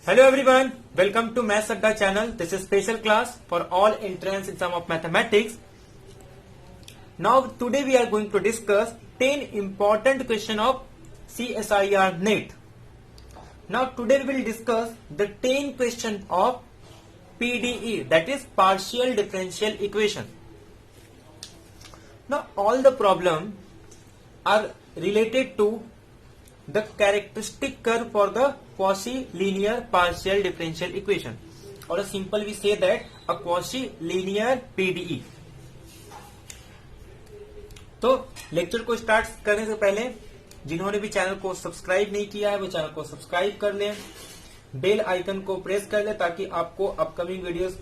Hello everyone, welcome to Maths Adda channel. This is special class for all entrance exam of mathematics. Now today we are going to discuss 10 important question of CSIR NET. Now today we will discuss the 10 question of PDE, that is partial differential equation. Now all the problem are related to the characteristic curve for the quasi-linear partial differential equation, or simple we say that a quasi-linear PDE. तो lecture को start करने से पहले जिन्होंने भी channel को subscribe नहीं किया है वो चैनल को सब्सक्राइब कर लें, बेल आइकन को प्रेस कर लें ताकि आपको अपकमिंग वीडियोस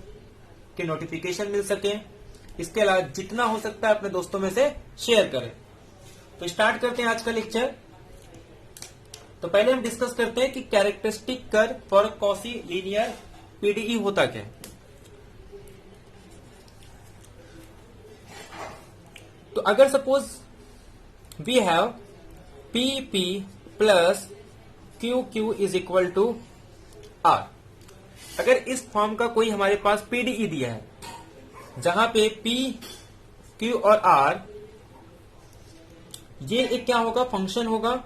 के नोटिफिकेशन मिल सके। इसके अलावा जितना हो सकता है अपने दोस्तों में से शेयर करें। तो स्टार्ट करते हैं आज का लेक्चर। तो पहले हम डिस्कस करते हैं कि characteristic curve for quasi linear PDE होता क्या है। तो अगर suppose we have P P plus Q Q is equal to R, अगर इस फॉर्म का कोई हमारे पास पीडीई दिया है जहां पे पी क्यू और आर ये एक क्या होगा, फंक्शन होगा।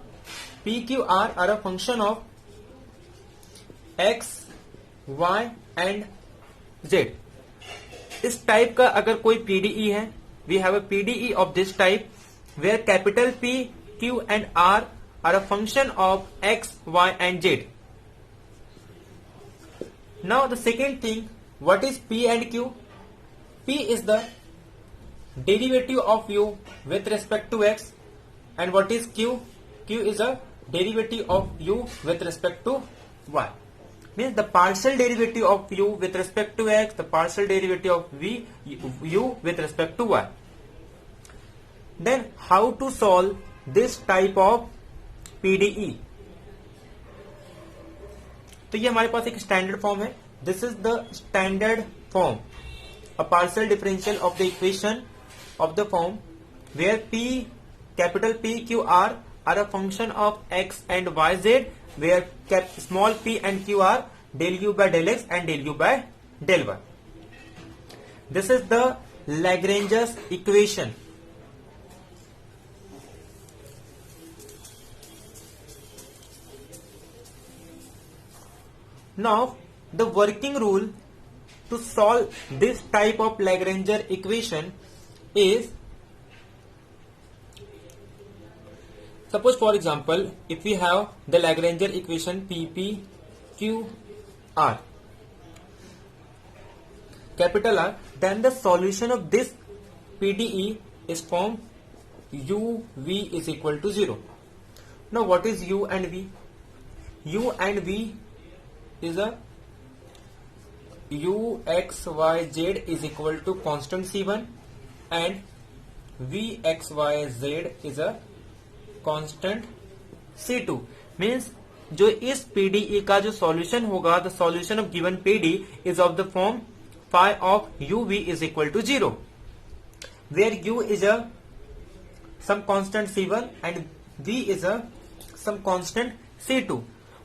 P, Q, R are a function of X, Y and Z. इस टाइप का अगर कोई PDE है, we have a PDE of this type where capital P, Q and R are a function of X, Y and Z. Now the second thing, what is P and Q? P is the derivative of U with respect to X, and what is Q? Q is a derivative of U with respect to Y. Means the partial derivative of U with respect to X, the partial derivative of U with respect to Y. Then how to solve this type of PDE? तो ये हमारे पास एक standard form है। This is the standard form, a partial differential of the equation of the form where P, capital P, Q, R are a function of X and YZ, where small p and q are del u by del x and del u by del y. This is the Lagrange's equation. Now the working rule to solve this type of Lagrange equation is, suppose for example if we have the Lagrange equation PP Q R capital R, then the solution of this PDE is form U V is equal to 0. Now what is U and V? U and V is a U X Y Z is equal to constant C1 and V X Y Z is a constant C2। Means जो इस PDE का जो solution होगा, the solution of given PD is of the form phi of UV is equal to 0, where U is a some constant C1 and V is a some constant C2।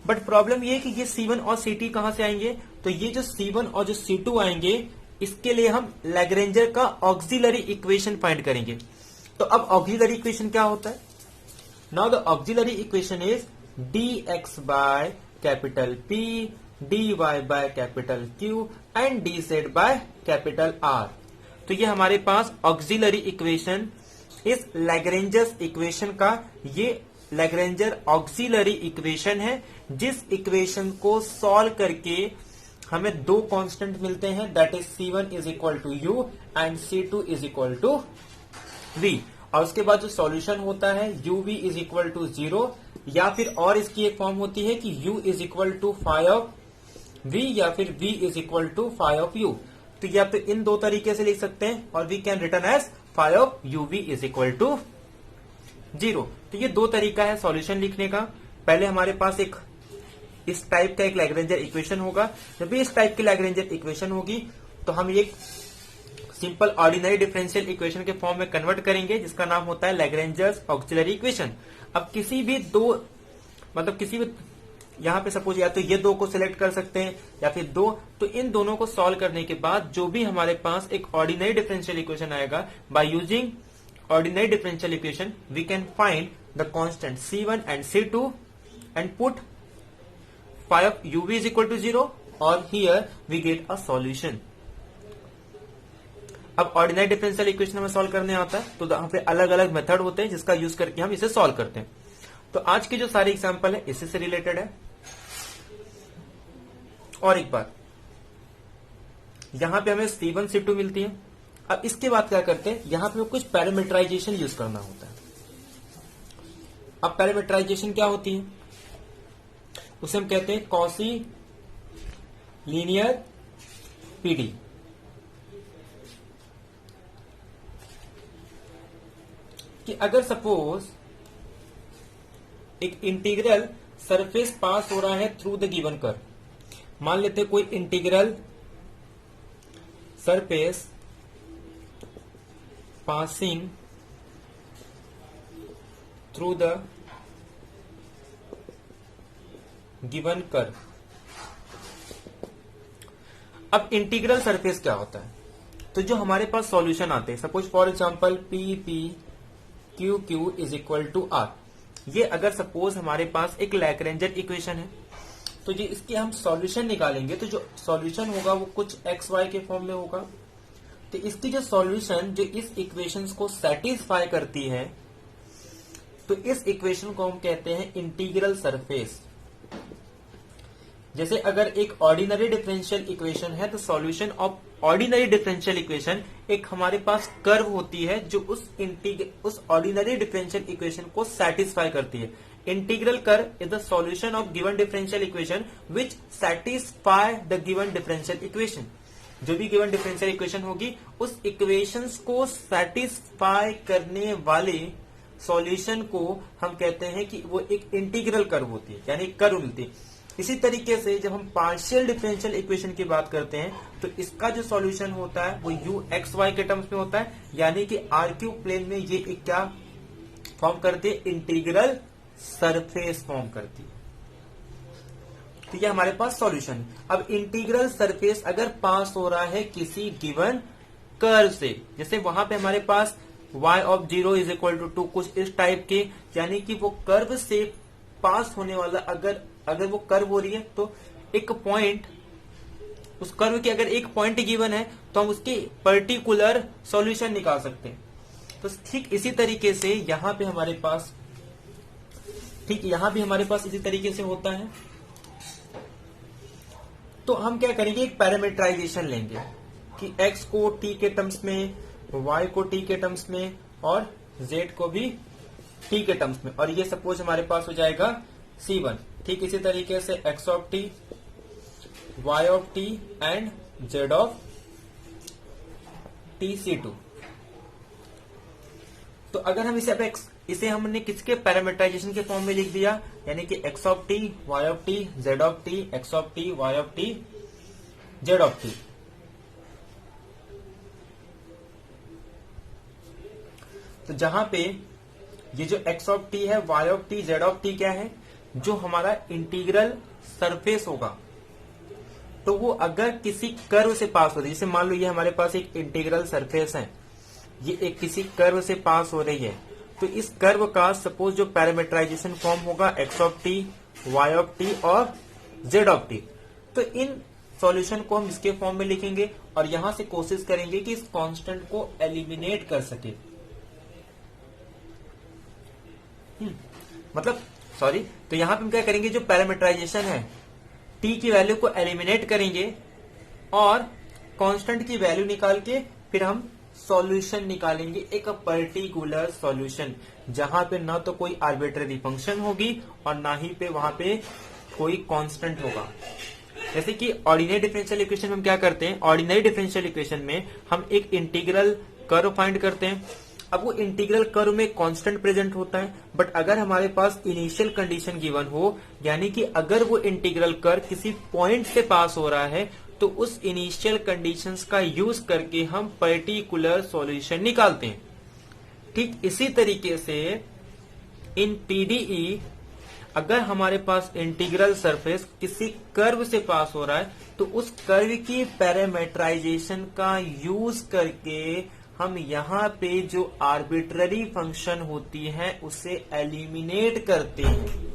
But problem ये है कि ये C1 और C2 कहां से आएंगे, तो ये जो C1 और जो C2 आएंगे इसके लिए हम लैग्रेंजर का ऑक्सिलरी इक्वेशन फाइंड करेंगे। तो अब ऑक्सिलरी इक्वेशन क्या होता है? Now the auxiliary equation is dx by capital P, dy by capital Q and dz by capital R. तो ये हमारे पास auxiliary equation इस Lagrange's equation का ये Lagrange auxiliary equation है, जिस equation को solve करके हमें दो कांस्टेंट मिलते हैं, that is C1 is equal to U and C2 is equal to V। और उसके बाद जो सॉल्यूशन होता है uv इज इक्वल टू 0, या फिर और इसकी एक फॉर्म होती है कि u is equal to phi of v या फिर v is equal to phi of u। तो या तो इन दो तरीके से लिख सकते हैं और we can return as phi of uv is equal to 0। तो ये दो तरीका है सॉल्यूशन लिखने का। पहले हमारे पास एक इस टाइप का एक लैग्रेंजर इक्वेशन होगा। जब भी इस टाइप की लैग्रेंजर इक्वेशन होगी तो हम एक सिंपल ऑर्डिनरी डिफरेंशियल इक्वेशन के फॉर्म में कन्वर्ट करेंगे, जिसका नाम होता है लैग्रेंजर्स ऑक्सिलरी इक्वेशन। अब किसी भी यहाँ पे सपोज या तो ये दो को सिलेक्ट कर सकते हैं या फिर दो, तो इन दोनों को सॉल्व करने के बाद जो भी हमारे पास एक ऑर्डिनरी डिफरेंशियल इक्वेशन आएगा, by using ordinary differential equation we can find the constant C1 and C2 and put phi of uv is equal to 0 और here we get a solution। अब ऑर्डिनरी डिफरेंशियल इक्वेशन हमें solve करने आता है, तो यहाँ पे अलग अलग मेथड होते हैं जिसका यूज करके हम इसे सॉल्व करते हैं। तो आज के जो सारे एग्जांपल है इसी से रिलेटेड है। और एक बात, यहां पे हमें C1 C2 मिलती है। अब इसके बाद क्या करते हैं, यहां पे कुछ पैरामीटराइजेशन यूज करना होता है। अब पैरामीटराइजेशन क्या होती है, उसे हम कहते हैं कॉसी लीनियर पीडी। कि अगर सपोज एक इंटीग्रल सरफेस पास हो रहा है थ्रू द गिवन कर्व, मान लेते हैं कोई integral surface passing through the given curve. अब इंटीग्रल सरफेस क्या होता है, तो जो हमारे पास सॉल्यूशन आते हैं, suppose for example P P Q Q is equal to R, ये अगर सपोज हमारे पास एक लैग्रेंजर इक्वेशन है, तो ये इसके हम सॉल्यूशन निकालेंगे, तो जो सॉल्यूशन होगा वो कुछ एक्स वाई के फॉर्म में होगा। तो इसकी जो सॉल्यूशन जो इस इक्वेशन को सेटिस्फाई करती है, तो इस इक्वेशन को हम कहते हैं इंटीग्रल सरफेस। जैसे अगर एक ऑर्डिनरी डिफरेंशियल इक्वेशन है, तो solution of ordinary differential equation एक हमारे पास कर्व होती है जो उस ऑर्डिनरी डिफरेंशियल इक्वेशन को सेटिस्फाई करती है। Integral curve is the solution of given differential equation which satisfy the given differential equation. जो भी गिवन डिफरेंशियल इक्वेशन होगी, उस इक्वेशंस को सेटिस्फाई करने वाले सॉल्यूशन को हम कहते हैं कि वो एक इंटीग्रल कर्व होती है, यानी कर्व मिलती है। इसी तरीके से जब हम पार्शियल डिफरेंशियल इक्वेशन की बात करते हैं, तो इसका जो सॉल्यूशन होता है वो u x y के टर्म्स में होता है, यानी कि r3 प्लेन में ये एक क्या फॉर्म करती है, इंटीग्रल सरफेस फॉर्म करती है। तो ये हमारे पास सॉल्यूशन है। अब इंटीग्रल सरफेस अगर पास हो रहा है किसी गिवन कर्व से, जैसे वहां पे हमारे पास y of 0 is equal to 2, कुछ इस टाइप के, यानी कि वो कर्व से पास होने वाला अगर वो कर्व हो रही है, तो एक पॉइंट, उस कर्व के अगर एक पॉइंट गिवन है तो हम उसके पर्टिकुलर सॉल्यूशन निकाल सकते हैं। तो ठीक इसी तरीके से यहां पे हमारे पास इसी तरीके से होता है। तो हम क्या करेंगे, एक पैरामीटराइजेशन लेंगे कि x को t के टर्म्स में, y को t के टर्म्स में और z को भी t के टर्म्स में, और ये सपोज हमारे पास हो जाएगा C1। ठीक इसी तरीके से x ऑफ t, y of t and z of t C2। तो अगर हम इसे हमने किसके पैरामीटराइजेशन के फॉर्म में लिख दिया, यानी कि x ऑफ t, y of t, z of t, x ऑफ t, y of t, z of t। तो जहां पे ये जो x ऑफ t है, y of t, z of t क्या है, जो हमारा इंटीग्रल सरफेस होगा, तो वो अगर किसी कर्व से पास हो रही है, जैसे मान लो ये हमारे पास एक इंटीग्रल सरफेस है, ये एक किसी कर्व से पास हो रही है, तो इस कर्व का सपोज जो पैरामीटराइजेशन फॉर्म होगा x ऑफ t, y ऑफ t और z ऑफ t। तो इन सॉल्यूशन को हम इसके फॉर्म में लिखेंगे और यहां से कोशिश करेंगे कि इस कांस्टेंट को एलिमिनेट कर सके। तो यहां पे हम क्या करेंगे, जो पैरामीटराइजेशन है t की वैल्यू को एलिमिनेट करेंगे और कांस्टेंट की वैल्यू निकाल के फिर हम सॉल्यूशन निकालेंगे, एक पर्टिकुलर सॉल्यूशन, जहां पे ना तो कोई आर्बिट्ररी फंक्शन होगी और ना ही पे वहां पे कोई कांस्टेंट होगा। जैसे कि ऑर्डिनरी डिफरेंशियल इक्वेशन में हम क्या करते हैं, ऑर्डिनरी डिफरेंशियल इक्वेशन में हम एक इंटीग्रल कर्व फाइंड करते हैं। अब वो इंटीग्रल कर्व में कांस्टेंट प्रेजेंट होता है, बट अगर हमारे पास इनिशियल कंडीशन गिवन हो, यानी कि अगर वो इंटीग्रल कर्व किसी पॉइंट से पास हो रहा है, तो उस इनिशियल कंडीशंस का यूज करके हम पर्टिकुलर सॉल्यूशन निकालते हैं। ठीक इसी तरीके से इन पीडीई अगर हमारे पास इंटीग्रल सरफेस किसी कर्व से पास हो रहा है तो उस कर्व की पैरामीटराइजेशन का यूज करके हम यहाँ पे जो आर्बिट्ररी फंक्शन होती है उसे एलिमिनेट करते हैं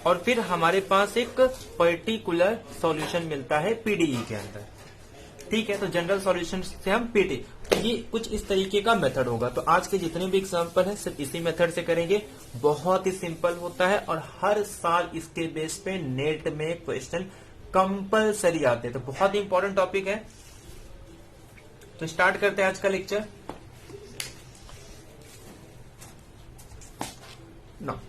और फिर हमारे पास एक पर्टिकुलर सॉल्यूशन मिलता है पीडीई के अंदर। ठीक है, तो जनरल सॉल्यूशन से हम पीटी, तो ये कुछ इस तरीके का मेथड होगा। तो आज के जितने भी एग्जांपल हैं सिर्फ इसी मेथड से करेंगे। बहुत ही सिंपल होता है और हर साल इसके बेस पे नेट में क्वेश्चन कंपलसरी आते हैं, तो बहुत ही इंपॉर्टेंट टॉपिक है। तो स्टार्ट करते हैं आज का लेक्चर। ना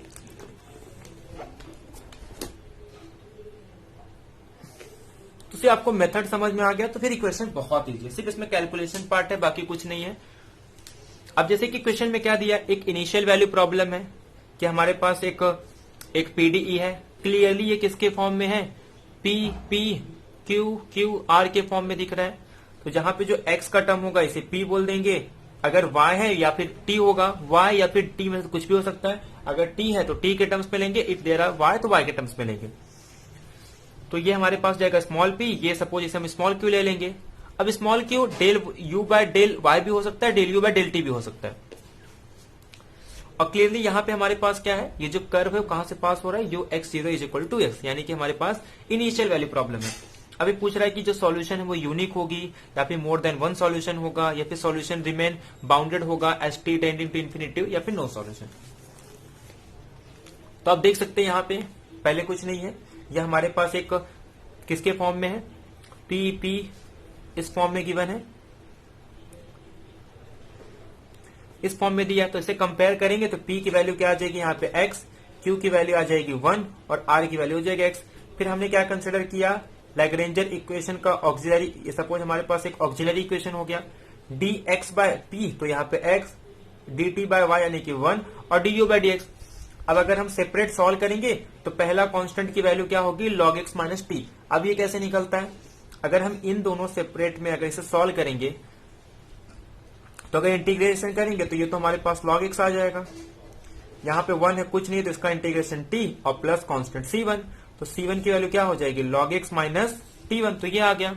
तो फिर आपको मेथड समझ में आ गया तो फिर इक्वेशन बहुत इजी है, सिर्फ इसमें कैलकुलेशन पार्ट है, बाकी कुछ नहीं है। अब जैसे कि क्वेश्चन में क्या दिया, एक इनिशियल वैल्यू प्रॉब्लम है कि हमारे पास एक पीडीई है। क्लियरली ये किसके फॉर्म में है, P P Q Q R के फॉर्म में दिख रहा है। तो जहां पे जो एक्स का टर्म होगा इसे पी बोल देंगे, अगर वाई है या फिर टी होगा, वाई या फिर टी में से कुछ भी हो सकता है। अगर टी है तो टी के टर्म्स में लेंगे, इफ देयर आर वाई तो वाई के टर्म्स में लेंगे। तो ये हमारे पास जाएगा स्मॉल पी, ये सपोज इसे हम स्मॉल क्यू ले लेंगे। अब small Q del you by del Y भी हो सकता है, del you by del T भी हो सकता है। और क्लियरली यहाँ पे हमारे पास क्या है, ये जो कर्व है वो कहां से पास हो रहा है, you X zero is equal to X, यानी कि हमारे पास इनिशियल वैल्यू प्रॉब्लम है। अभी पूछ रहा है कि जो सॉल्यूशन है वो यूनिक होगी या फिर मोर देन वन सॉल्यूशन होगा या फिर सॉल्यूशन रिमेन बाउंडेड होगा S T tending to infinity या फिर नो सॉल्यूशन। तो आप देख सकते हैं यहाँ पे पहले कुछ नहीं है, यह हमारे पास एक किसके फॉर्म में है, पी पी इस फॉर्म में गिवन है, इस फॉर्म में दिया। तो इसे कंपेयर करेंगे तो पी की वैल्यू क्या आ जाएगी यहाँ पे एक्स, क्यू की वैल्यू आ जाएगी 1 और आर की वैल्यू हो जाएगी एक्स। फिर हमने क्या कंसिडर किया, लैग्रेंजर इक्वेशन का ऑक्सिलरी, सपोज हमारे पास एक ऑक्सिलरी इक्वेशन हो गया डी एक्स बाय पी, तो यहाँ पे X, D T by Y यानी कि 1 और D U by D X. अब अगर हम सेपरेट सॉल्व करेंगे तो पहला कांस्टेंट की वैल्यू क्या होगी, log x माइनस टी। अब ये कैसे निकलता है, अगर हम इन दोनों सेपरेट में अगर इसे सॉल्व करेंगे तो अगर इंटीग्रेशन करेंगे तो ये तो हमारे पास log x आ जाएगा। यहाँ पे 1 है, कुछ नहीं है, तो इसका इंटीग्रेशन t और प्लस कांस्टेंट c1, तो c1 की वैल्यू क्या हो जाएगी, log x माइनस t1, तो ये आ गया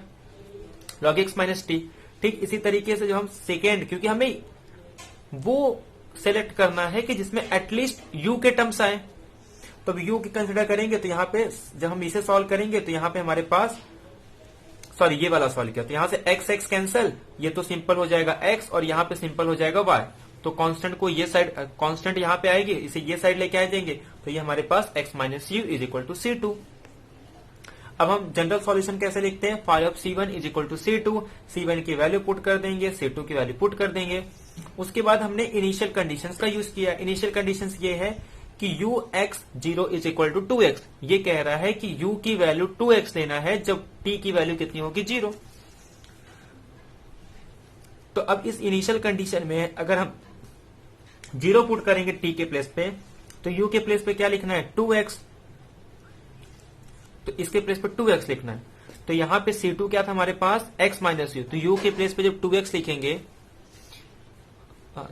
log x माइनस t। ठीक इसी तरीके से जो हम सेकेंड, क्योंकि हमें वो सेलेक्ट करना है कि जिसमें एटलीस्ट u के टर्म्स आए, तो u की कंसिडर करेंगे। तो यहाँ पे जब हम इसे सॉल्व करेंगे तो यहाँ पे हमारे पास, सॉरी ये वाला सॉल्व किया तो यहाँ से x x कैंसिल, ये तो सिंपल हो जाएगा x और यहाँ पे सिंपल हो जाएगा y। तो कांस्टेंट को ये साइड, कांस्टेंट यहाँ पे आएगी, इसे ये साइड लेके आ जाएंगे, तो ये हमारे पास x minus U is equal to C2। अब हम जनरल सॉल्यूशन कैसे लिखते हैं, phi of C1 is equal to C2, C1 की वैल्यू पुट कर देंगे, C2 की वैल्यू पुट कर देंगे। उसके बाद हमने इनिशियल कंडीशंस का यूज किया। इनिशियल कंडीशंस ये है कि u x 0 is equal to 2x, ये कह रहा है कि u की वैल्यू 2x लेना है जब t की वैल्यू कितनी होगी, 0। तो अब इस इनिशियल कंडीशन में अगर हम 0 पुट करेंगे t के प्लेस पे, तो u के प्लेस पे क्या लिखना है, 2x, तो इसके प्लेस पे 2x लिखना है। तो यहाँ पे C2 क्या था हमारे पास, x माइनस यू, तो u के प्लेस पे जब 2x लिखेंगे,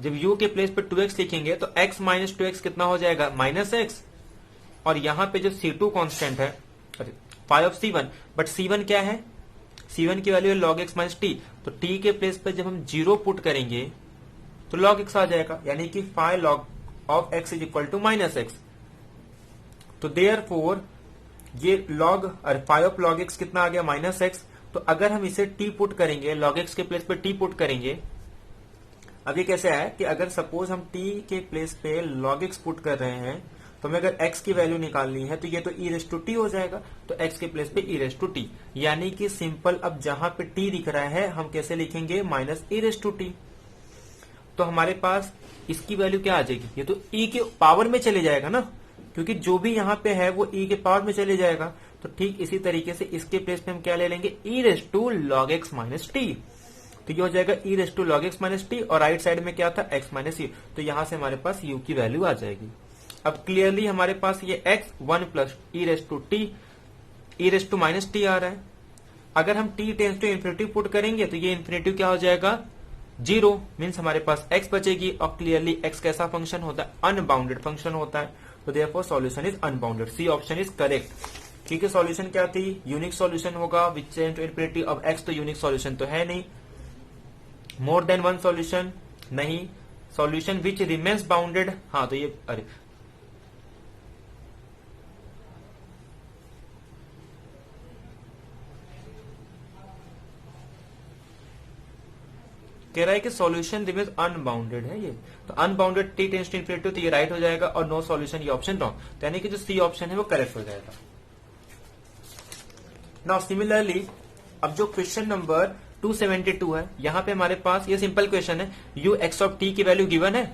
जब u के प्लेस पे 2x लिखेंगे तो x माइनस 2x कितना हो जाएगा, माइनस x। और यहाँ पे जो C2 कांस्टेंट है, phi of C1, but C1 क्या है, C1 की वैल्यू है log x माइनस टी, तो t के प्लेस पे जब हम 0 पुट करेंगे तो log x आ जाएगा, यानी कि phi log of x is equal to minus x. तो देयरफॉर ये log और फाई ऑफ log x कितना आ गया, माइनस एक्स। तो अगर हम इसे t पुट करेंगे, log x के प्लेस पे t पुट करेंगे, अब ये कैसे है कि अगर सपोज हम t के प्लेस पे log x पुट कर रहे हैं तो हमें अगर x की वैल्यू निकालनी है तो ये तो e रेस टू टी हो जाएगा, तो x के प्लेस पे e रेस टू टी, यानी कि सिंपल अब जहां पे t दिख रहा है हम कैसे लिखेंगे, minus e raise to T. तो हमारे पास इसकी वैल्यू क्या आ जाएगी, ये तो e के पावर में चले जाएगा ना, क्योंकि जो भी यहाँ पे है वो e के पावर में चले जाएगा। तो ठीक इसी तरीके से इसके प्लेस पे हम क्या ले लेंगे, e raise to log x minus T, तो ये हो जाएगा e raise to log x minus T, और राइट साइड में क्या था, x माइनस यू, तो यहां से हमारे पास u की वैल्यू आ जाएगी। अब क्लियरली हमारे पास ये x 1 plus e raise to t, e raise to minus t आ रहा है। अगर हम t tends to infinity put करेंगे तो ये इन्फिनिटी क्या हो जाएगा, जीरो मीन्स हमारे पास x बचेगी, और क्लियरली x कैसा फंक्शन होता है, अनबाउंडेड फंक्शन होता है, तो therefore solution is unbounded. C option is correct, क्योंकि सॉल्यूशन क्या थी, यूनिक सॉल्यूशन होगा which tends to infinity of x, तो यूनिक सॉल्यूशन तो है नहीं, मोर देन वन सॉल्यूशन नहीं, सॉल्यूशन विच रिमेन्स बाउंडेड, हाँ तो ये अरे कह रहा है कि सॉल्यूशन रिमेन्स अनबाउंडेड है ये, तो unbounded t tends to infinity, तो ये राइट हो जाएगा, और नो सॉल्यूशन ये ऑप्शन रॉन्ग, तो यानी कि जो सी ऑप्शन है वो करेक्ट हो जाएगा। नाउ सिमिलरली अब जो क्वेश्चन नंबर 272 है, यहां पे हमारे पास ये सिंपल क्वेश्चन है, यू एक्स ऑफ टी की वैल्यू गिवन है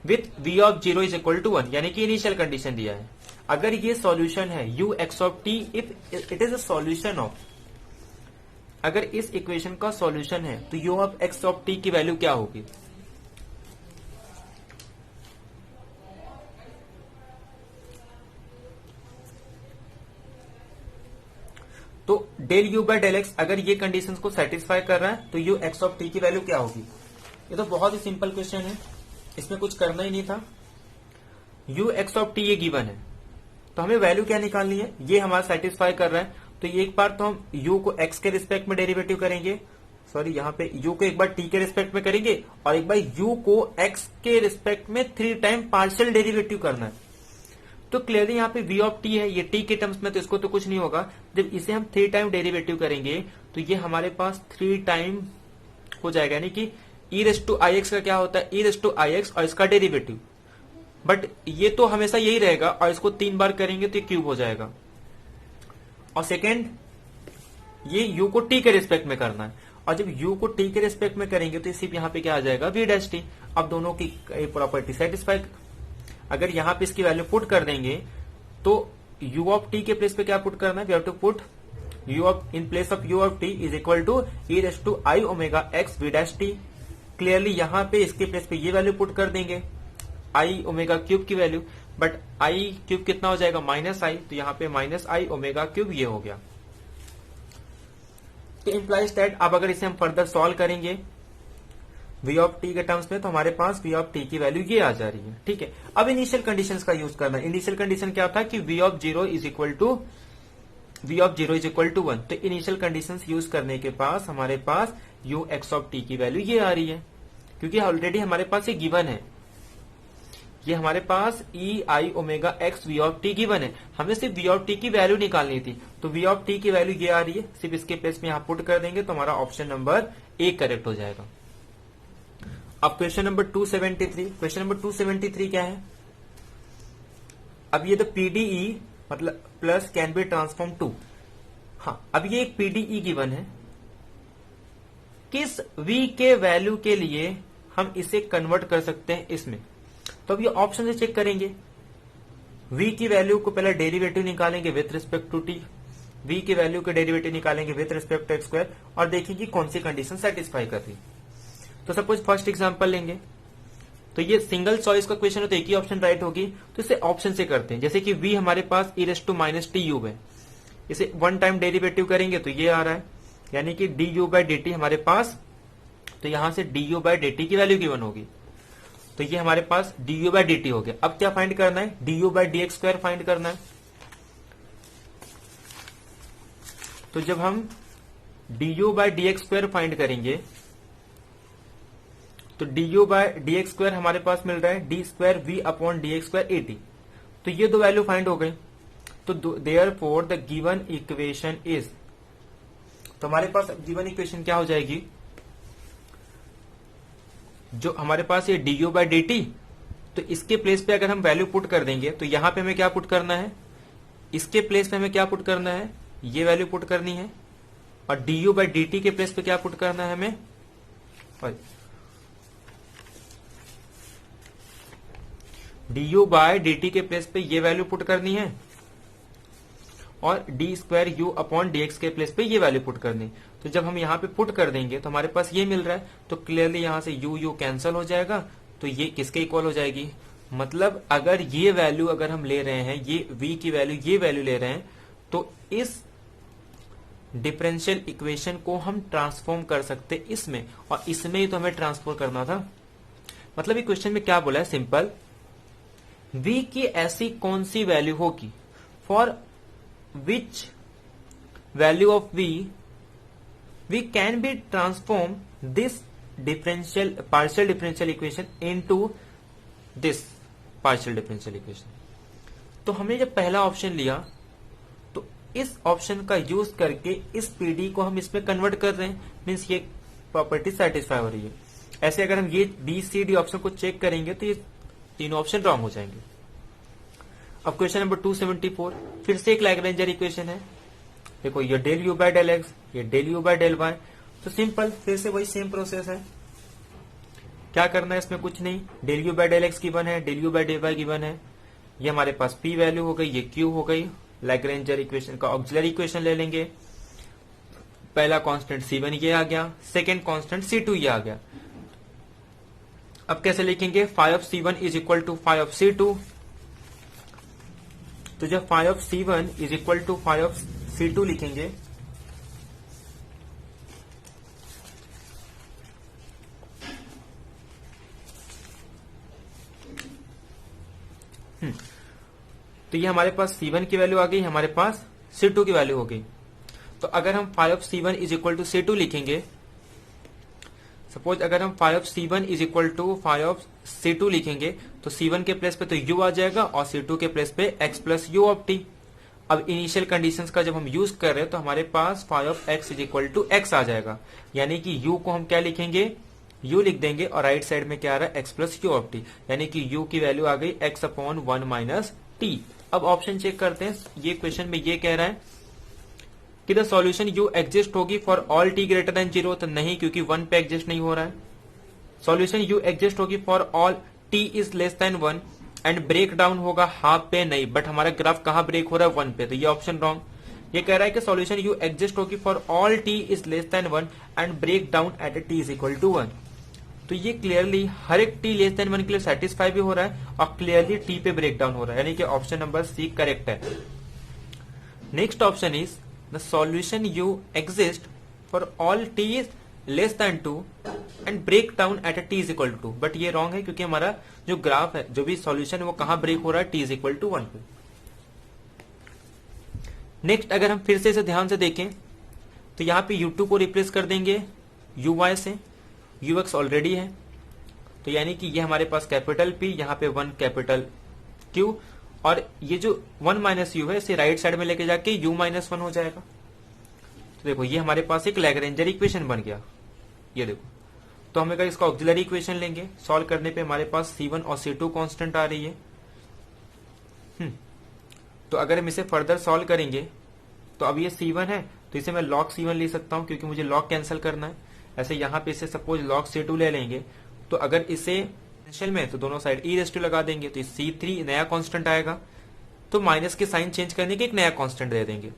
with V of 0 is equal to 1, यानी कि इनिशियल कंडीशन दिया है। अगर ये सॉल्यूशन है you x of T, if it is a solution of, अगर इस इक्वेशन का सॉल्यूशन है तो U of X of T की वैल्यू क्या होगी, तो del you by del X अगर ये कंडीशंस को सेटिस्फाई कर रहा है तो यू एक्स ऑफ टी की वैल्यू क्या होगी। ये तो बहुत ही सिंपल क्वेश्चन है, इसमें कुछ करना ही नहीं था। यू एक्स ऑफ टी ये गिवन है, तो हमें वैल्यू क्या निकालनी है, ये हमारा सेटिस्फाई कर रहा है, तो ये एक बार तो हम u को x के रिस्पेक्ट में डेरिवेटिव करेंगे, सॉरी यहाँ पे u को एक बार t के रिस्पेक्ट में करेंगे, और एक बार u को x के रिस्पेक्ट में 3 टाइम पार्शियल डेरिवेटिव करना है। तो क्लियरली यहाँ पे v ऑफ t है, ये t के टर्म्स में, तो इसको तो कुछ नहीं होगा। जब इसे हम 3 टाइम डेरिवेटिव करेंगे तो ये हमारे पास 3 टाइम हो जाएगा, यानी कि e raise to I X का क्या होता है, e raise to I X और इसका डेरिवेटिव, बट ये तो हमेशा यही रहेगा, और इसको 3 बार करेंगे तो ये क्यूब हो जाएगा। और सेकेंड ये u को t के रिस्पेक्ट में करना है, और जब u को t के रिस्पेक्ट में करेंगे तो सिर्फ यहाँ पे क्या आ जाएगा v डैश t। अब दोनों की प्रॉपर्टी सेटिस्फाई, अगर यहाँ पे इसकी वैल्यू पुट कर देंगे तो u ऑफ t के प्लेस पे क्या पुट करना है, we have to put u of in place of u of t is equal to e raise to I omega x v dash t। Clearly यहाँ पे इसके प्लेस पे ये वैल्यू पुट कर देंगे आई ओमेगा क्यूब की वैल्यू, बट आई क्यूब कितना हो जाएगा, माइनस आई, तो यहाँ पे माइनस आई ओमेगा क्यूब ये हो गया। तो इम्प्लाइज दैट अब अगर इसे हम फर्दर सॉल्व करेंगे v ऑफ t के टर्म्स में, तो हमारे पास v ऑफ t की वैल्यू ये आ जा रही है। ठीक है, अब इनिशियल कंडीशंस का यूज करना है। इनिशियल कंडीशन क्या था कि v of 0 is equal to 1, तो इनिशियल कंडीशंस यूज करने के पास हमारे पास u x ऑफ t की वैल्यू ये आ रही है, क्योंकि ऑलरेडी हमारे पास ये गिवन है, ये हमारे पास e I omega x v of t given है, हमें सिर्फ v ऑफ t की वैल्यू निकालनी थी, तो v ऑफ t की वैल्यू ये आ रही है, सिर्फ इसके प्लेस में यहाँ पुट कर देंगे तो हमारा ऑप्शन नंबर ए करेक्ट हो जाएगा। अब क्वेश्चन नंबर 273, क्वेश्चन नंबर 273 क्या है, अब ये तो पीडीई मतलब plus can be transform to, हाँ अब ये एक पीडीई गिवन है, किस v के वैल्यू के लिए हम इसे कन्वर्ट कर सकते हैं इसमें, तो अब ये ऑप्शन से चेक करेंगे। v की वैल्यू को पहले डेरिवेटिव निकालेंगे with respect to t, v की वैल्यू के डेरिवेटिव निकालेंगे with respect to x square, और देखेंगे कौन सी कंडीशन सेटिस्फाई कर रही। तो सपोज फर्स्ट एग्जांपल लेंगे, तो ये सिंगल चॉइस का क्वेश्चन है तो एक ही ऑप्शन राइट होगी, तो इसे ऑप्शन से करते हैं। जैसे कि v हमारे पास e raise to minus T U है, इसे 1 टाइम डेरिवेटिव करेंगे तो ये आ रहा है, यानी कि d u by d t हमारे पास, तो यहां से d u by d t की वैल्यू गिवन होगी, तो ये हमारे पास d u by d t हो गया। अब क्या फाइंड करना है, d u by d x square find करना है। तो जब हम d u by d x square find करेंगे तो d u by d x square हमारे पास मिल रहा है D square V upon D x square A T, तो ये दो वैल्यू फाइंड हो गई। तो therefore the given equation is, तो हमारे पास गिवन इक्वेशन क्या हो जाएगी, जो हमारे पास ये D u by d T, तो इसके प्लेस पे अगर हम वैल्यू पुट कर देंगे तो यहां पे हमें क्या पुट करना है, इसके प्लेस पे हमें क्या पुट करना है, ये वैल्यू पुट करनी है, और D u by d T के प्लेस पे क्या पुट करना है हमें, D u by d T के प्लेस पे ये वैल्यू पुट करनी है, और D square you upon D x के प्लेस पे ये वैल्यू पुट करनी। तो जब हम यहाँ पे पुट कर देंगे तो हमारे पास ये मिल रहा है, तो क्लियरली यहां से यू यू कैंसिल हो जाएगा, तो ये किसके इक्वल हो जाएगी, मतलब अगर ये वैल्यू अगर हम ले रहे हैं, ये v की वैल्यू ये वैल्यू ले रहे हैं, तो इस डिफरेंशियल इक्वेशन को हम ट्रांसफॉर्म कर सकते इसमें, और इसमें ही तो हमें ट्रांसफॉर करना था। मतलब ये क्वेश्चन में क्या बोला है, सिंपल, v की ऐसी कौन सी वैल्यू होगी for which value of v can be transform this differential partial differential equation into this partial differential equation. तो हमने जब पहला ऑप्शन लिया तो इस ऑप्शन का यूज करके इस पीडी को हम इसमें कन्वर्ट कर रहे हैं, मीन्स ये प्रॉपर्टी सेटिस्फाई हो रही है। ऐसे अगर हम ये बी सी डी ऑप्शन को चेक करेंगे तो ये तीनों ऑप्शन रॉन्ग हो जाएंगे। अब क्वेश्चन नंबर 274 फिर से एक लैग्रेंजर इक्वेशन है। देखो ये del you by del x, ये del you by del y. तो सिंपल फिर से वही सेम प्रोसेस है। क्या करना है इसमें, कुछ नहीं, del you by del x given है, del you by del y given है, ये हमारे पास पी वैल्यू हो गई, ये क्यू हो गई। लैग्रेंजर इक्वेशन का ऑक्सिलरी इक्वेशन ले लेंगे। पहला कांस्टेंट C1 ये आ गया, सेकेंड कांस्टेंट C2 ये आ गया। अब कैसे लिखेंगे, phi of C1 is equal to phi of C2। तो जब phi of C1 is equal to phi of C2 लिखेंगे तो ये हमारे पास C1 की वैल्यू आ गई, हमारे पास C2 की वैल्यू हो गई। तो अगर हम phi of C1 is equal to C2 लिखेंगे, सपोज अगर हम phi of C1 is equal to phi of C2 लिखेंगे तो C1 के प्लेस पे तो U आ जाएगा और C2 के प्लेस पे x plus U of t। अब इनिशियल कंडीशंस का जब हम यूज कर रहे हैं तो हमारे पास phi of x is equal to x आ जाएगा, यानी कि U को हम क्या लिखेंगे, U लिख देंगे और राइट साइड में क्या आ रहा है x plus U of t, यानी कि U की वैल्यू आ गई x अपॉन 1 माइनस t। अब ऑप्शन चेक करते हैं, ये क्वेश्चन में ये कह रहा है कि द सॉल्यूशन U एग्जिस्ट होगी for all t greater than 0, तो नहीं, क्योंकि 1 पे एग्जिस्ट नहीं हो रहा है। सॉल्यूशन U एग्जिस्ट होगी for all t is less than 1 and break down होगा हाफ पे, नहीं, बट हमारा ग्राफ कहां ब्रेक हो रहा है, 1 पे, तो ये ऑप्शन रॉन्ग। ये कह रहा है कि सॉल्यूशन U एग्जिस्ट होगी for all t is less than 1 and break down at t is equal to 1। तो ये क्लियरली हर एक t लेस देन 1 के लिए सेटिस्फाई भी हो रहा है और क्लियरली t पे ब्रेक डाउन हो रहा है, यानी कि ऑप्शन नंबर सी करेक्ट है। Next option is the solution U exist for all t is less than 2 and break down at t is equal to 2, but ये रॉन्ग है क्योंकि हमारा जो ग्राफ है, जो भी सॉल्यूशन है वो कहां ब्रेक हो रहा है, t इज इक्वल टू 1 पे। नेक्स्ट अगर हम फिर से इसे ध्यान से देखें तो यहां पे U2 को रिप्लेस कर देंगे uy से, ux ऑलरेडी है, तो यानी कि ये हमारे पास कैपिटल P, यहाँ पे 1 कैपिटल Q, और ये जो 1 माइनस यू है इसे राइट साइड में लेके जाके u माइनस 1 हो जाएगा। तो देखो ये हमारे पास एक लैग्रेंजर इक्वेशन बन गया, ये देखो। तो हम इसका ऑक्सिलरी इक्वेशन लेंगे, सॉल्व करने पे हमारे पास C1 और C2 कांस्टेंट आ रही है। तो अगर हम इसे फर्दर सॉल्व करेंगे तो अब ये C1 है तो इसे मैं log C1 ले सकता हूं क्योंकि मुझे log कैंसिल करना है। ऐसे यहां पे इसे सपोज log C2 ले लेंगे तो अगर इसे डिफरेंशियल में तो दोनों साइड e रेस टू लगा देंगे तो C3 नया कांस्टेंट आएगा, तो माइनस के साइन चेंज करने के एक नया कांस्टेंट दे देंगे,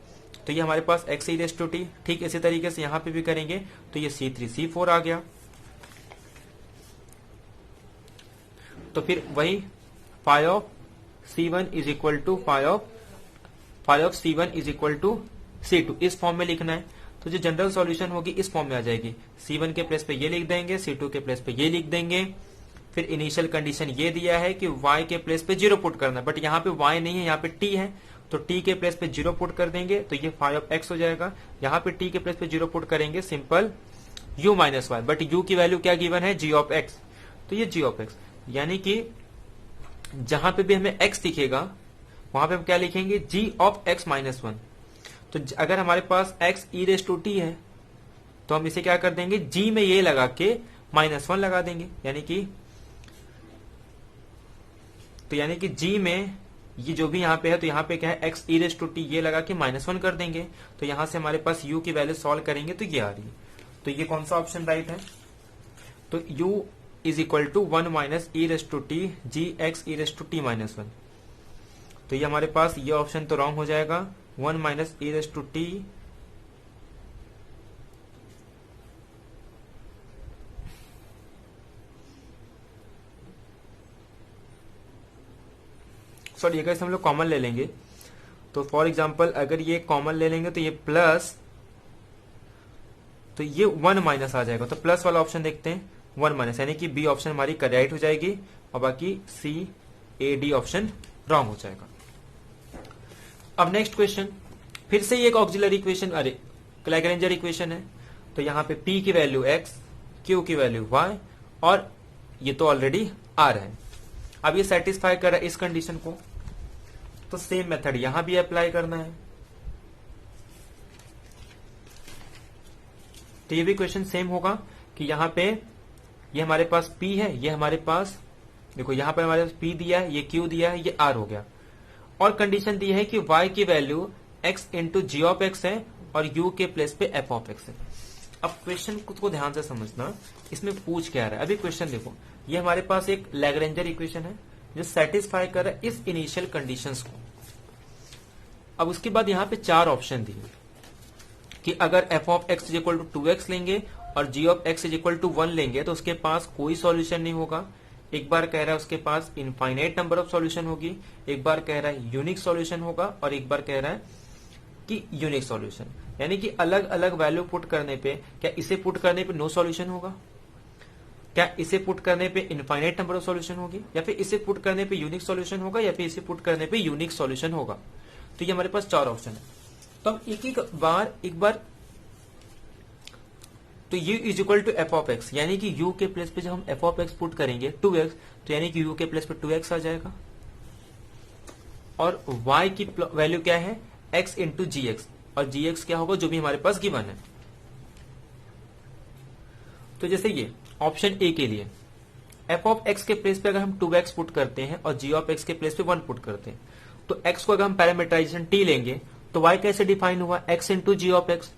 तो ये हमारे पास x e raise to t। ठीक इसी तरीके से यहां पे भी करेंगे तो ये C3 C4 आ गया। तो फिर वही phi of C1 is equal to phi of C1 is equal to C2 इस फॉर्म में लिखना है। तो जो जनरल सॉल्यूशन होगी इस फॉर्म में आ जाएगी, C1 के प्लेस पे ये लिख देंगे, C2 के प्लेस पे ये लिख देंगे। फिर इनिशियल कंडीशन ये दिया है कि y के प्लेस पे 0 पुट करना है, बट यहाँ पे y नहीं है, यहाँ पे t है, तो t के प्लेस पे 0 पुट कर देंगे तो ये फाई ऑफ x हो जाएगा। यहाँ पे t के प्लेस पे 0 पुट करेंगे, simple u minus Y, but u की वैल्यू क्या गिवन है, g ऑफ x, तो ये g ऑफ x, यानी कि जहां पे भी हमें x दिखेगा वहां पे हम क्या लिखेंगे, g ऑफ x माइनस 1। तो अगर हमारे पास x e raise to t है तो हम इसे क्या कर देंगे, g में ये लगा के माइनस 1 लगा देंगे, यानी कि g में ये जो भी यहाँ पे है तो यहाँ पे क्या है, x e raise to t, ये लगा के माइनस 1 कर देंगे, तो यहां से हमारे पास u की वैल्यू सॉल्व करेंगे तो ये आ रही है। तो ये कौन सा ऑप्शन राइट है, तो u is equal to 1 minus e raise to t g x e raise to t minus 1। तो ये हमारे पास ये ऑप्शन तो रॉन्ग हो जाएगा, 1 minus e raise to t sorry अगर हम लोग कॉमन ले लेंगे तो फॉर एग्जांपल अगर ये कॉमन ले लेंगे तो ये प्लस तो ये 1 माइनस आ जाएगा, तो प्लस वाला ऑप्शन देखते हैं 1 माइनस, यानी कि बी ऑप्शन हमारी करेक्ट हो जाएगी और बाकी सी ए डी ऑप्शन रॉन्ग हो जाएगा। अब नेक्स्ट क्वेश्चन, फिर से ये एक ऑक्सिलरी इक्वेशन, अरे लैग्रेंजर इक्वेशन है। तो यहाँ पे P की वैल्यू x, Q की वैल्यू y और ये तो ऑलरेडी R है। अब ये सेटिस्फाई कर रहा है इस कंडीशन को, तो सेम मेथड यहां भी अप्लाई करना है। तो ये भी क्वेश्चन सेम होगा कि यहाँ पे ये हमारे पास P है, ये हमारे पास देखो यहाँ पे हमारे पास P दिया है, ये Q दिया है, ये R हो गया, और कंडीशन दी है कि y की value x into g of x है और u के प्लेस पे f ऑफ एक्स है। अब क्वेश्चन को ध्यान से समझना, इसमें पूछ क्या रहा है। अभी क्वेश्चन देखो, ये हमारे पास एक लैग्रेंजर इक्वेशन है जो सेटिस्फाई कर रहा है इस इनिशियल कंडीशंस को। अब उसके बाद यहाँ पे 4 ऑप्शन दिए कि अगर f of x is equal to 2x लेंगे और g of x is equal to 1 लेंगे तो उसके पास कोई सॉल्यूशन नहीं होगा। एक बार कह रहा है उसके पास इनफाइनाइट नंबर ऑफ सॉल्यूशन होगी, एक बार कह रहा है यूनिक सॉल्यूशन होगा और एक बार कह रहा है कि यूनिक सॉल्यूशन, यानी कि अलग अलग वैल्यू पुट करने पे, क्या इसे पुट करने पे नो सॉल्यूशन होगा, क्या इसे पुट करने पे इनफाइनाइट नंबर ऑफ सॉल्यूशन होगी, या फिर इसे पुट करने पे यूनिक सॉल्यूशन होगा, या फिर इसे पुट करने पे यूनिक सॉल्यूशन होगा। तो ये हमारे पास 4 ऑप्शन है। तो हम एक बार तो u is equal to f of x, यानी कि u के प्लेस पे जब हम एफ ऑफ एक्स पुट करेंगे 2x, तो यानी कि u के प्लेस पे 2x आ जाएगा, और y की वैल्यू क्या है x इंटू जी एक्स, और जी एक्स क्या होगा जो भी हमारे पास गिवन है। तो जैसे ये ऑप्शन ए के लिए एफ ऑफ एक्स के प्लेस पे अगर हम 2x पुट करते हैं और जी ऑफ एक्स के प्लेस पे 1 पुट करते हैं, तो x को अगर हम पैरामीटराइजेशन t लेंगे तो y कैसे डिफाइन हुआ, x into g of x,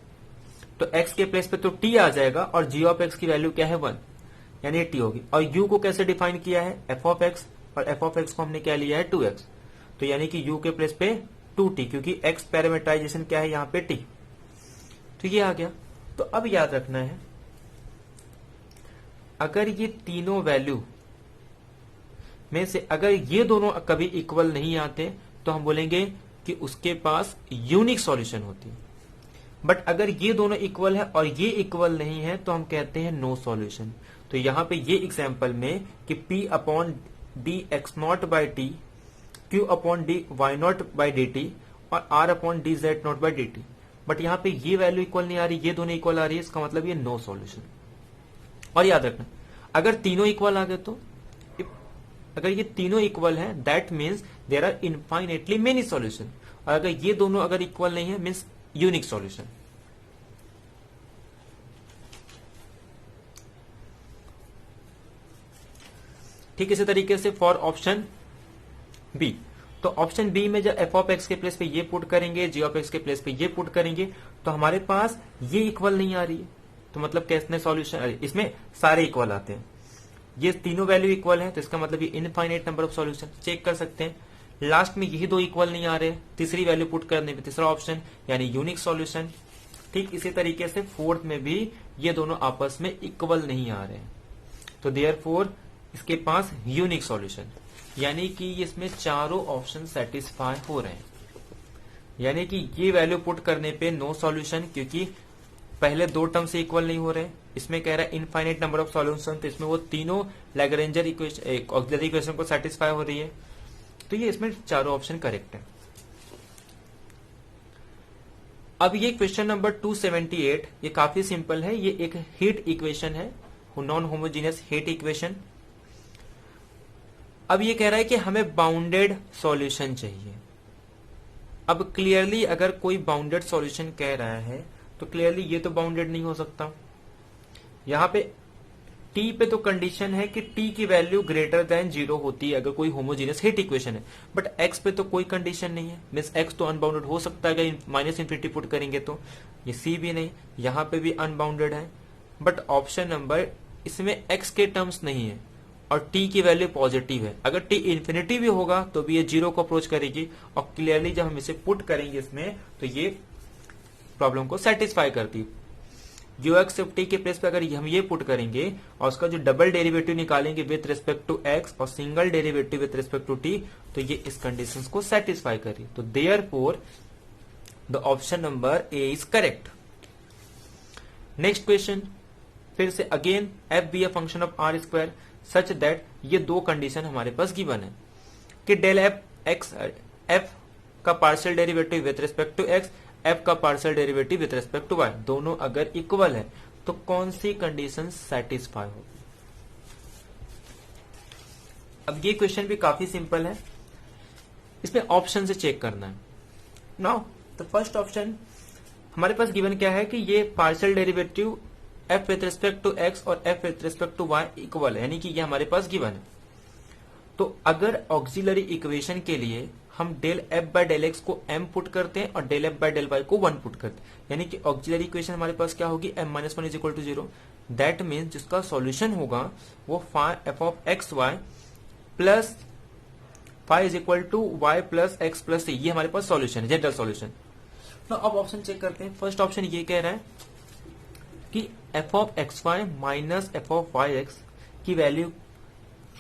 तो x के प्लेस पे तो t आ जाएगा और g ऑफ x की वैल्यू क्या है 1, यानी t होगी। और u को कैसे डिफाइन किया है f ऑफ x, और f ऑफ x को हमने क्या लिया है 2x, तो यानी कि u के प्लेस पे 2t, क्योंकि x पैरामीटराइजेशन क्या है यहाँ पे t। तो ये आ गया। तो अब याद रखना है, अगर ये तीनों वैल्यू में से अगर ये दोनों कभी इक्वल नहीं आते तो हम बोलेंगे कि उसके पास यूनिक सॉल्यूशन होती है, बट अगर ये दोनों इक्वल है और ये इक्वल नहीं है तो हम कहते हैं नो सॉल्यूशन। तो यहां पे ये एग्जांपल में कि P upon D x not by t, Q upon d y not by d t और R upon d z not by d t, but यहाँ पे ये वैल्यू इक्वल नहीं आ रही, ये दोनों इक्वल आ रही है, इसका मतलब ये नो सॉल्यूशन। और याद रखना, अगर तीनों इक्वल आ गए तो, अगर ये तीनों इक्वल है that means there are infinitely many solution, और अगर ये दोनों अगर इक्वल नहीं है मीन्स यूनिक सॉल्यूशन। ठीक इसी तरीके से फॉर ऑप्शन बी, तो ऑप्शन बी में जब एफ ऑफ एक्स के प्लेस पे ये पुट करेंगे, जी ऑफ एक्स के प्लेस पे ये पुट करेंगे, तो हमारे पास ये इक्वल नहीं आ रही है, तो मतलब कैसे सॉल्यूशन, इसमें सारे इक्वल आते हैं, ये तीनों वैल्यू इक्वल है, तो इसका मतलब ये infinite number of solution. Check कर सकते हैं, लास्ट में यही 2 इक्वल नहीं आ रहे, तीसरी वैल्यू पुट करने पे तीसरा ऑप्शन यानी यूनिक सॉल्यूशन। ठीक इसी तरीके से फोर्थ में भी ये दोनों आपस में इक्वल नहीं आ रहे हैं, तो देयरफॉर इसके पास यूनिक सॉल्यूशन, यानी कि इसमें चारों ऑप्शन सेटिस्फाई हो रहे हैं, यानी कि ये वैल्यू पुट करने पे नो सॉल्यूशन, क्योंकि पहले 2 टर्म से इक्वल नहीं हो रहे। इसमें कह रहा है इनफाइनाइट नंबर ऑफ सॉल्यूशन, तो इसमें वो तीनों लैग्रेंजर इक्वेशन ऑक्सिलरी इक्वेशन को सेटिस्फाई हो रही है, तो ये इसमें चारों ऑप्शन करेक्ट है। अब ये क्वेश्चन नंबर 278, ये काफी सिंपल है, ये एक हीट इक्वेशन है, नॉन होमोजीनियस हीट इक्वेशन। अब ये कह रहा है कि हमें बाउंडेड सॉल्यूशन चाहिए। अब क्लियरली अगर कोई बाउंडेड सॉल्यूशन कह रहा है तो क्लियरली ये तो बाउंडेड नहीं हो सकता। यहां पे टी पे तो कंडीशन है कि टी की वैल्यू ग्रेटर देन 0 होती है अगर कोई होमोजीनियस हीट इक्वेशन है, बट एक्स पे तो कोई कंडीशन नहीं है, मीन्स एक्स तो अनबाउंडेड हो सकता है अगर माइनस इन्फिनिटी पुट करेंगे तो। ये सी भी नहीं, यहां पे भी अनबाउंडेड है, बट ऑप्शन नंबर इसमें एक्स के टर्म्स नहीं है और टी की वैल्यू पॉजिटिव है। अगर टी इन्फिनिटी भी होगा तो भी ये 0 को अप्रोच करेगी, और क्लियरली जब हम इसे पुट करेंगे इसमें तो ये प्रॉब्लम को सेटिस्फाई करती है। यू एक्स ऑफ टी के प्लेस पे अगर हम ये पुट करेंगे और उसका जो डबल डेरिवेटिव निकालेंगे विथ रिस्पेक्ट टू एक्स और single derivative with respect to T, तो ये इस कंडीशन को सेटिस्फाई करेगी। तो therefore the option number A is correct. Next question, फिर से again f be a function of r square such that, ये दो कंडीशन हमारे पास गिवन है कि डेल एफ एक्स, एफ का partial derivative with respect to x, f का partial derivative with respect to y, दोनों अगर इक्वल है तो कौन सी कंडीशन सेटिस्फाई हो। अब ये क्वेश्चन भी काफी सिंपल है, इसमें ऑप्शन से चेक करना है। नाउ द फर्स्ट ऑप्शन हमारे पास गिवन क्या है कि ये partial derivative f with respect to x और f with respect to y equal है, यानी कि ये हमारे पास गिवन है। तो अगर ऑक्सिलरी इक्वेशन के लिए हम del f by del x को m पुट करते हैं और del f by del y को 1 पुट करते हैं, यानी कि ऑक्सिलरी इक्वेशन हमारे पास क्या होगी, m minus 1 is equal to 0। That means जिसका सॉल्यूशन होगा वो f of x y plus five is equal to y plus x plus c, ये हमारे पास सॉल्यूशन है, जनरल सॉल्यूशन। तो अब ऑप्शन चेक करते हैं। फर्स्ट ऑप्शन ये कह रहा है कि f of x y minus f of y x की वैल्यू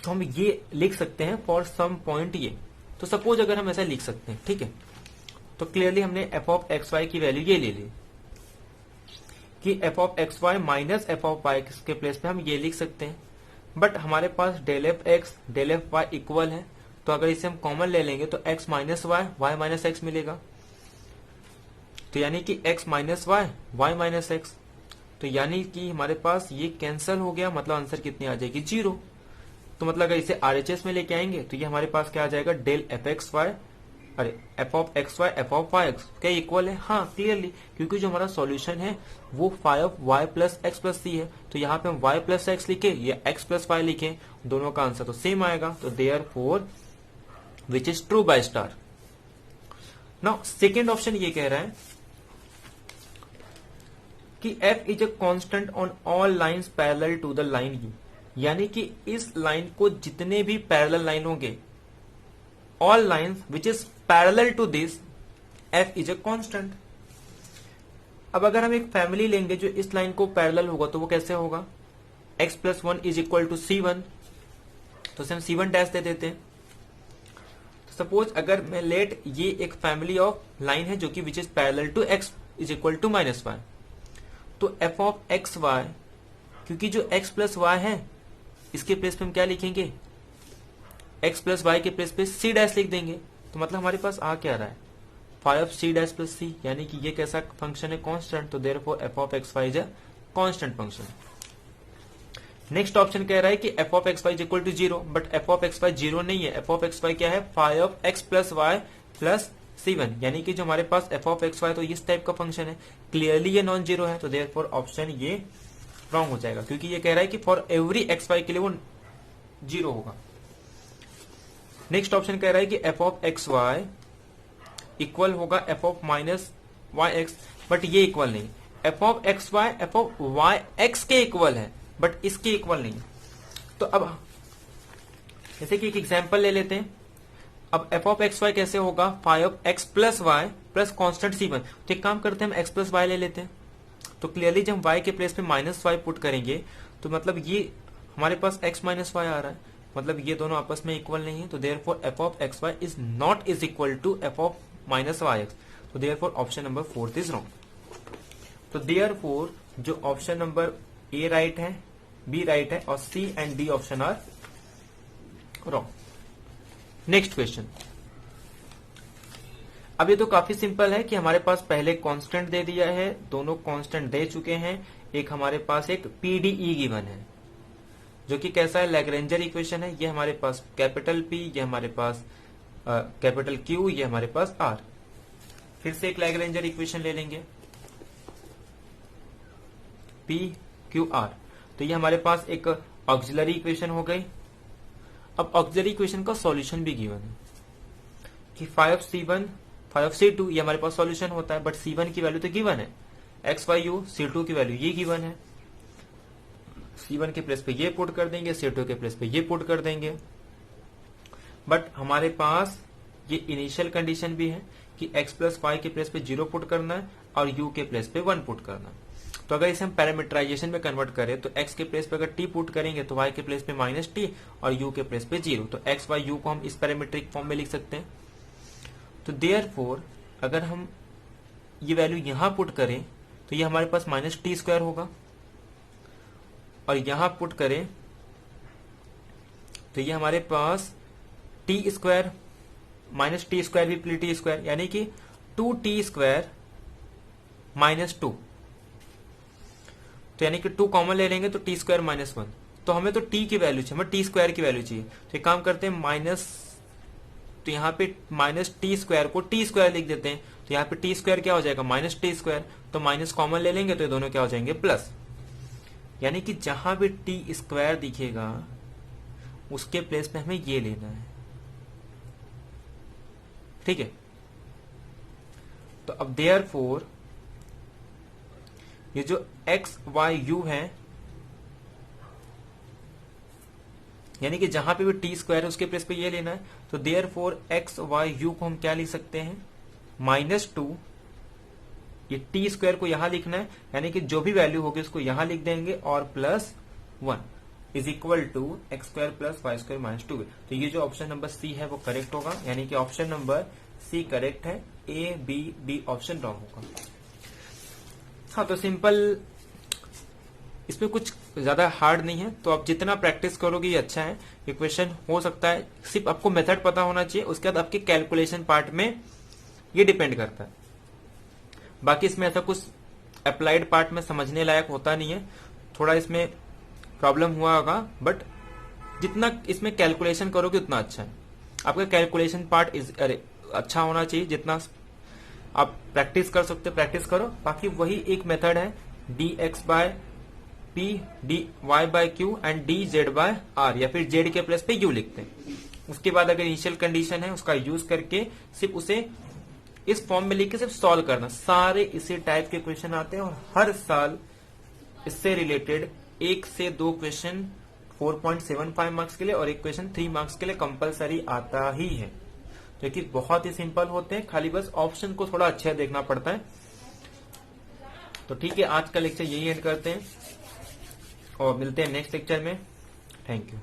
तो हम ये लिख सकते हैं फॉर सम पॉइंट ये। तो सपोज अगर हम ऐसा लिख सकते हैं, ठीक है, तो क्लियरली हमने एफ ऑफ एक्स वाई की वैल्यू ये ले ली कि f of x y minus f of y x के प्लेस पे हम ये लिख सकते हैं। बट हमारे पास del f x del f y equal है, तो अगर इसे हम कॉमन ले लेंगे तो x minus y y minus x मिलेगा, तो यानी कि x minus y y minus x, तो यानी कि हमारे पास ये कैंसिल हो गया, मतलब आंसर कितनी आ जाएगी, 0। तो मतलब अगर इसे आरएचएस में लेके आएंगे तो ये हमारे पास क्या आ जाएगा, डेल एफ एक्स वाई, अरे f of x y f of y x क्या इक्वल है, हाँ क्लियरली, क्योंकि जो हमारा सॉल्यूशन है वो five y plus x plus c है, तो यहाँ पे हम वाई प्लस एक्स लिखे या एक्स प्लस वाई लिखे, दोनों का आंसर तो सेम आएगा। तो therefore which is true by star. Now second option ये कह रहा है कि f is a constant on all lines parallel to the line u, यानी कि इस लाइन को जितने भी पैरेलल लाइन होंगे, all lines which is parallel to this, f is a constant. अब अगर हम एक फैमिली लेंगे जो इस लाइन को पैरेलल होगा तो वो कैसे होगा, x plus 1 is equal to c1, तो हम c1 डैश दे देते हैं। सपोज अगर मैं लेट ये एक फैमिली ऑफ लाइन है जो कि which is parallel to x is equal to minus y, तो एफ ऑफ एक्स वाई, क्योंकि जो x प्लस वाई है इसके प्लेस पे हम क्या लिखेंगे, x प्लस वाई के प्लेस पे c डैश लिख देंगे, तो मतलब हमारे पास आ क्या रहा है, five c dash plus c, यानी कि ये कैसा फंक्शन है, कांस्टेंट, तो therefore f of x y is a constant function. Next option कह रहा है कि f of x y is equal to 0, but f of x y 0 नहीं है, एफ ऑफ एक्स वाई क्या है, five x plus y plus c1, यानी कि जो हमारे पास एफ ऑफ एक्स वाई तो इस टाइप का फंक्शन है, क्लियरली ये नॉन जीरो है, तो देयरफॉर ऑप्शन ये रॉन्ग हो जाएगा, क्योंकि ये कह रहा है कि फॉर एवरी एक्स वाई के लिए वो 0 होगा। नेक्स्ट ऑप्शन कह रहा है कि f of x y equal होगा f of minus y x, but ये इक्वल नहीं, f of x y f of y x के इक्वल है बट इसके इक्वल नहीं। तो अब जैसे कि एक एग्जांपल ले लेते हैं, अब एफ ऑफ एक्स वाई कैसे होगा, five x plus y plus constant c1, तो एक काम करते हैं हम एक्स प्लस वाई ले लेते हैं, तो क्लियरली जब वाई के प्लेस पे माइनस वाई पुट करेंगे तो मतलब ये हमारे पास x माइनस वाई आ रहा है, मतलब ये दोनों आपस में इक्वल नहीं है, तो therefore f of x y is not is equal to f of minus y x, तो therefore option number 4 is wrong. तो देयरफॉर जो ऑप्शन नंबर ए राइट है, बी राइट है और C and D option are wrong. Next question, अब ये तो काफी सिंपल है कि हमारे पास पहले कांस्टेंट दे दिया है, दोनों कांस्टेंट दे चुके हैं, एक हमारे पास एक पीडीई गिवन है जो कि कैसा है, लैग्रेंजर इक्वेशन है, ये हमारे पास कैपिटल P, ये हमारे पास कैपिटल Q, ये हमारे पास R। फिर से एक लैग्रेंजर इक्वेशन ले लेंगे P Q R, तो ये हमारे पास एक ऑक्सिलरी इक्वेशन हो गई। अब ऑक्सिलरी इक्वेशन का सॉल्यूशन भी गिवन है कि 5C1 5C2 ये हमारे पास सॉल्यूशन होता है, बट C1 की वैल्यू तो गिवन है, एक्स वाई यू, C2 की वैल्यू ये गिवन है, C1 के प्लेस पे ये पुट कर देंगे, C2 के प्लेस पे ये पुट कर देंगे, बट हमारे पास ये इनिशियल कंडीशन भी है कि x प्लस वाई के प्लेस पे 0 पुट करना है और u के प्लेस पे 1 पुट करना है। तो अगर इसे हम पैरामीटराइजेशन में कन्वर्ट करें तो x के प्लेस पे अगर t पुट करेंगे तो y के प्लेस पे माइनस टी और u के प्लेस पे 0, तो x y u को हम इस पैरामीट्रिक फॉर्म में लिख सकते हैं। तो देयरफॉर अगर हम ये वैल्यू यहां पुट करें तो ये हमारे पास माइनस टी स्क्वायर होगा, और यहां पुट करें तो ये हमारे पास t square minus t square भी प्लस टी स्क्वायर, यानी कि 2t स्क्वायर माइनस 2, तो यानी कि 2 कॉमन ले लेंगे तो टी स्क्वायर माइनस 1। तो हमें तो t की वैल्यू चाहिए, हमें टी स्क्वायर की वैल्यू चाहिए। तो एक काम करते हैं माइनस, तो यहाँ पे माइनस टी स्क्वायर को टी स्क्वायर लिख देते हैं, तो यहाँ पे टी स्क्वायर क्या हो जाएगा माइनस टी स्क्वायर, तो माइनस कॉमन ले लेंगे तो ये दोनों क्या हो जाएंगे प्लस, यानी कि जहां भी टी स्क्वायर दिखेगा उसके प्लेस पे हमें ये लेना है। ठीक है, तो अब देयरफॉर ये जो एक्स वाई यू है, यानी कि जहां पे भी टी स्क्वायर है उसके प्लेस पे ये लेना है, तो देयरफॉर एक्स वाई यू को हम क्या लिख सकते हैं -2, ये टी स्क्वायर को यहां लिखना है, यानी कि जो भी वैल्यू होगी उसको यहां लिख देंगे, और +1 is equal to x square plus y square minus 2। तो ये जो ऑप्शन नंबर सी है वो करेक्ट होगा, यानी कि ऑप्शन नंबर सी करेक्ट है, A B D option wrong होगा। हाँ, तो सिंपल, इसमें कुछ ज्यादा हार्ड नहीं है, तो आप जितना प्रैक्टिस करोगे ये अच्छा है। ये क्वेश्चन हो सकता है, सिर्फ आपको मेथड पता होना चाहिए, उसके बाद आपके कैलकुलेशन पार्ट में ये डिपेंड करता है। बाकी इसमें ऐसा कुछ अप्लाइड पार्ट में समझने लायक होता नहीं है, थोड़ा इसमें प्रॉब्लम हुआ होगा, बट जितना इसमें कैलकुलेशन करोगे उतना अच्छा है। आपका कैलकुलेशन पार्ट अच्छा होना चाहिए, जितना आप प्रैक्टिस कर सकते हो प्रैक्टिस करो। बाकी वही एक मेथड है, dx by p dy by q and dz by r, या फिर z के प्लेस पे u लिखते हैं। उसके बाद अगर इनिशियल कंडीशन है उसका यूज करके सिर्फ उसे इस फॉर्म में लिख के सिर्फ सॉल्व करना। सारे इसी टाइप के क्वेश्चन आते हैं, और हर साल इससे रिलेटेड 1 से 2 क्वेश्चन 4.75 मार्क्स के लिए और एक क्वेश्चन 3 मार्क्स के लिए कंपलसरी आता ही है, जो कि बहुत ही सिंपल होते हैं, खाली बस ऑप्शन को थोड़ा अच्छा देखना पड़ता है। तो ठीक है, आज का लेक्चर यही एंड करते हैं और मिलते हैं नेक्स्ट लेक्चर में। Thank you.